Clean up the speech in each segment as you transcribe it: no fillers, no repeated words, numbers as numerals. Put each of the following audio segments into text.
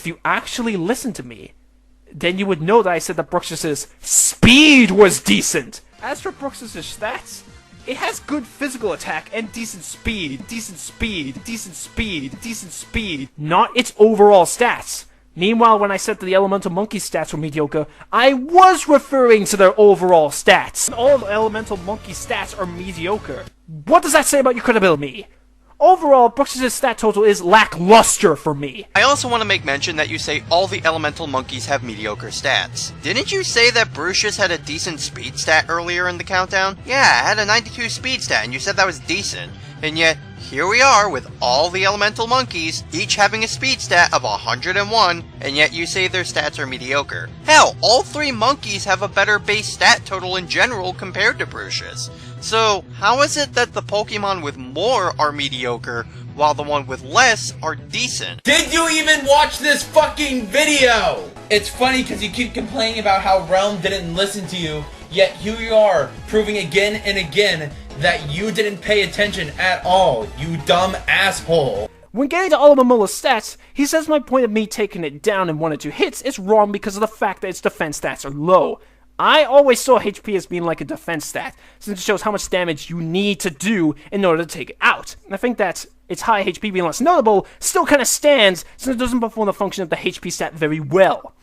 if you actually listened to me, then you would know that I said that Bruxus's speed was decent. As for Bruxus's stats, it has good physical attack and decent speed, decent speed, decent speed, decent speed, not its overall stats. Meanwhile, when I said that the Elemental Monkey's stats were mediocre, I was referring to their overall stats. All Elemental Monkey stats are mediocre. What does that say about your credibility? Overall, Bruxus's stat total is lackluster for me. I also want to make mention that you say all the elemental monkeys have mediocre stats. Didn't you say that Brucius had a decent speed stat earlier in the countdown? Yeah, it had a 92 speed stat, and you said that was decent. And yet, here we are with all the elemental monkeys, each having a speed stat of 101, and yet you say their stats are mediocre. Hell, all three monkeys have a better base stat total in general compared to Brucius. So, how is it that the Pokemon with more are mediocre, while the one with less are decent? Did you even watch this fucking video? It's funny because you keep complaining about how Realm didn't listen to you, yet here you are, proving again and again that you didn't pay attention at all, you dumb asshole. When getting to Alamamola's stats, he says my point of me taking it down in 1 or 2 hits is wrong because of the fact that its defense stats are low. I always saw HP as being like a defense stat, since it shows how much damage you need to do in order to take it out. And I think that its high HP being less notable still kind of stands, since it doesn't perform the function of the HP stat very well.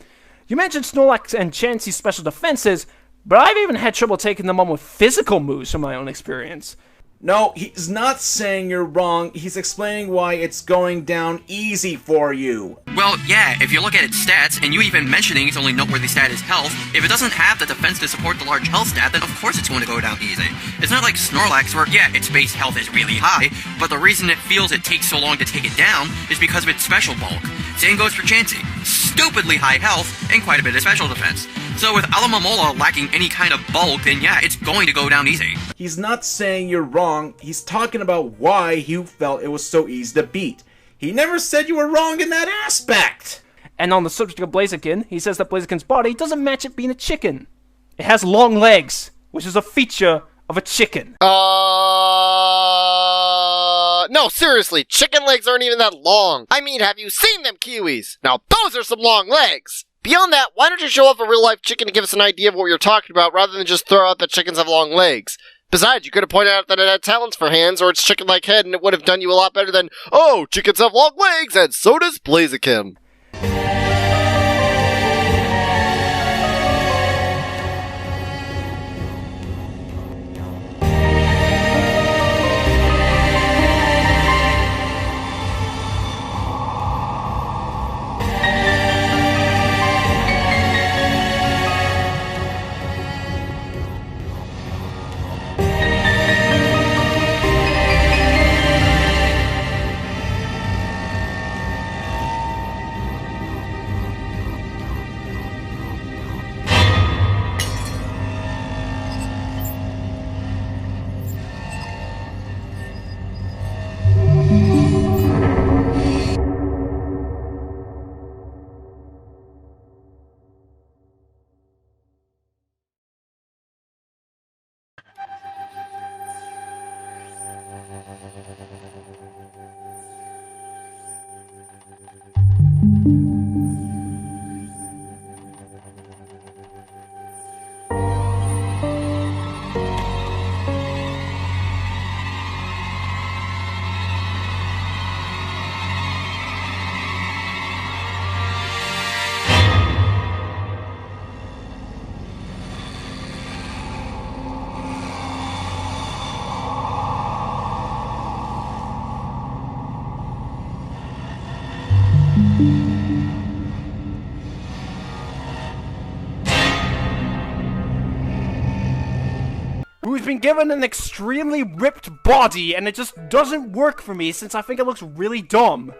You mentioned Snorlax and Chansey's special defenses, but I've even had trouble taking them on with physical moves from my own experience. No, he's not saying you're wrong, he's explaining why it's going down easy for you. Well, yeah, if you look at its stats, and you even mentioning its only noteworthy stat is health, if it doesn't have the defense to support the large health stat, then of course it's going to go down easy. It's not like Snorlax where, yeah, its base health is really high, but the reason it feels it takes so long to take it down is because of its special bulk. Same goes for Chansey. Stupidly high health, and quite a bit of special defense. So with Alamamola lacking any kind of bulk, then yeah, it's going to go down easy. He's not saying you're wrong, he's talking about why you felt it was so easy to beat. He never said you were wrong in that aspect! And on the subject of Blaziken, he says that Blaziken's body doesn't match it being a chicken. It has long legs, which is a feature of a chicken. No, seriously, chicken legs aren't even that long. I mean, have you seen them kiwis? Now, those are some long legs! Beyond that, why don't you show off a real-life chicken to give us an idea of what you're talking about, rather than just throw out that chickens have long legs? Besides, you could have pointed out that it had talons for hands, or its chicken-like head, and it would have done you a lot better than, oh, chickens have long legs, and so does Blaziken. Who's been given an extremely ripped body, and it just doesn't work for me since I think it looks really dumb.